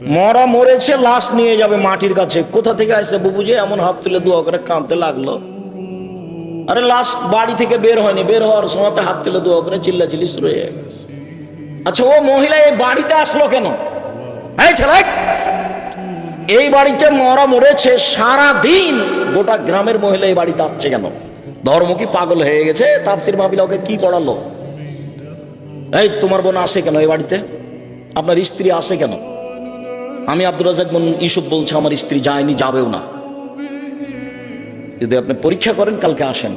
মরা মরেছে, লাশ নিয়ে যাবে মাটির কাছে। কোথা থেকে আসছে বুবু যে এমন হাত তুলে দোয়া করে কাঁদতে লাগলো? আরে লাশ বাড়ি থেকে বের হয়নি, বের হওয়ার সময় হাত তুলে দোয়া করে চিল্লাচিল্লি শুরু হয়ে গেছে। আচ্ছা, ও মহিলা এই বাড়িতে আসলো কেন? এই ছেলে, এই বাড়িতে মরা মরেছে, সারা দিন গোটা গ্রামের মহিলা এই বাড়িতে আসছে কেন? ধর্ম কি পাগল হয়ে গেছে? তাফসীর মাহফিলে ওকে কি পড়ালো? এই তোমার বোন আসে কেন এই বাড়িতে? আপনার স্ত্রী আসে কেন? আমি আব্দুর রাজ্জাক ইউসুফ বলছি আমার স্ত্রী যায়নি, যাবেও না। যদি আপনি পরীক্ষা করেন কালকে আসেন।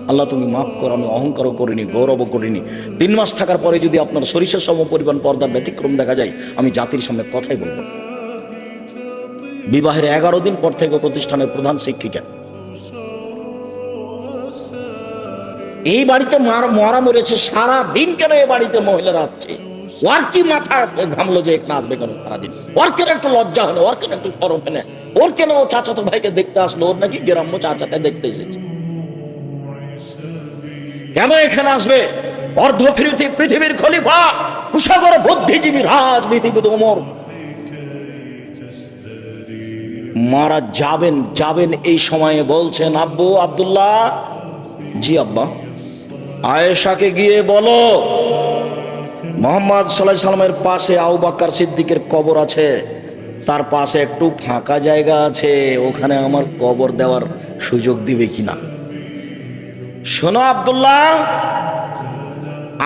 আল্লাহ তুমি মাফ করো, আমি অহংকারও করিনি, গৌরবও করিনি। 3 মাস থাকার পরে যদি আপনার সরিষার সম পরিমাণ পর্দার ব্যতিক্রম দেখা যায়, আমি জাতির সামনে কথাই বলবো। বিবাহের 11 দিন পর থেকে প্রতিষ্ঠানের প্রধান শিক্ষিকা। এই বাড়িতে মরা মরেছে, সারা দিন কেন এই বাড়িতে মহিলারা আসছে? ওর কি মাথা ঘামলো যে এক আসবে কেন সারাদিন? ওর কেন একটু লজ্জা হলো? ওর কেন একটু শরম হলো? ওর কেন ও চাচাতো ভাইকে দেখতে আসলো? ওর নাকি গ্রাম্য চাচাতে দেখতে এসেছে। কেন এখানে আসবে? অর্ধ পৃথিবীর খলিফা, কুশাগর বুদ্ধিজীবী, রাজনীতিবিদ ওমর মারা যাবেন এই সময়ে বলছেন, আব্বু আব্দুল্লাহ। জি আব্বা। আয়েশাকে গিয়ে বলো মুহাম্মদ সাল্লাল্লাহু আলাইহি সাল্লামের পাশে আবু বকর সিদ্দিকের কবর আছে, তার পাশে একটু ফাঁকা জায়গা আছে, ওখানে আমার কবর দেওয়ার সুযোগ দিবে কিনা। শোনো আব্দুল্লাহ,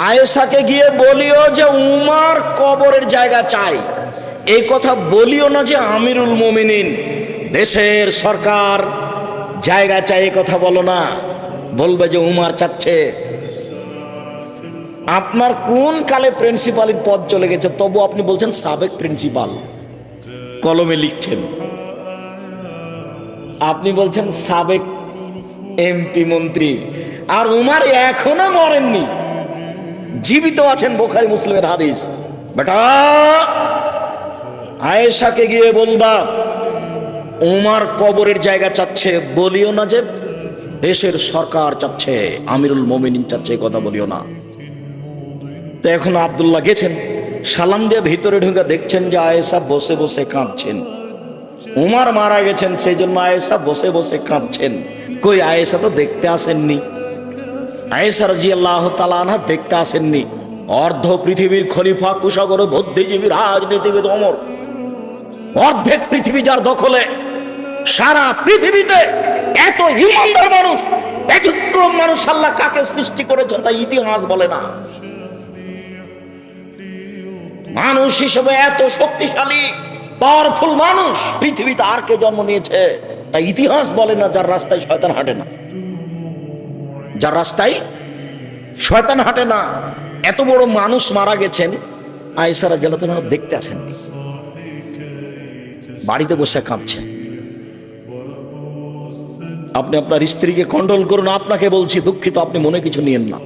আয়েশাকে গিয়ে বলিও যে উমর কবরের জায়গা চাই। এই কথা বলিও না যে আমিরুল মুমিনিন, দেশের সরকার জায়গা চাই, এই কথা বলো না। বলবে যে উমর চাচ্ছে। আপনার কোন কালে প্রিন্সিপালের পদ চলে গেছে, তবু আপনি বলছেন সাবেক প্রিন্সিপাল, কলমে লিখছেন। আপনি বলছেন সাবেক এমপি মন্ত্রী, আর উমর এখনো মরেননি, জীবিত আছেন। বুখারী মুসলিমের হাদিস। বেটা, আয়েশাকে গিয়ে বলবা উমর কবরের জায়গা চাচ্ছে, বলিও না যে দেশের সরকার চাচ্ছে, আমিরুল মুমিনিন চাচ্ছে, এই কথা বলিও না। তো এখন আব্দুল্লাহ গেছেন, সালাম দিয়ে ভিতরে ঢুকে দেখছেন যে আয়েশা বসে বসে কাঁদছেন। উমর মারা গেছেন, সেই জন্য আয়েশা বসে বসে কাঁদছেন। কই আয়েশা তো দেখতে আসেননি। আয়েশা রাদিয়াল্লাহু তাআলা আনহা দেখতে আসেননি। অর্ধ পৃথিবীর খলিফা, কুশাগর বুদ্ধিজীবী, রাজনীতিবিদ ওমর, অর্ধেক পৃথিবী যার দখলে। সারা পৃথিবীতে এত ইমানদার মানুষ, ব্যতিক্রম মানুষ আল্লাহ কাকে সৃষ্টি করেছেন তা ইতিহাস বলে না। মানুষ হিসেবে এত শক্তিশালী পাওয়ারফুল মানুষ পৃথিবীতে আর কে জন্ম নিয়েছে তা ইতিহাস বলে না। যার রাস্তায় শয়তান হাঁটে না, যার রাস্তায় শয়তান হাঁটে না। এত বড় মানুষ মারা গেছেন, আয়েশা রাদিয়াল্লাহু তাআলা দেখতে আসেননি, বাড়িতে বসে কাঁদছেন। আপনি আপনার স্ত্রীকে কন্ট্রোল করুন। আপনাকে বলছি, দুঃখিত, আপনি মনে কিছু নিয়েন না।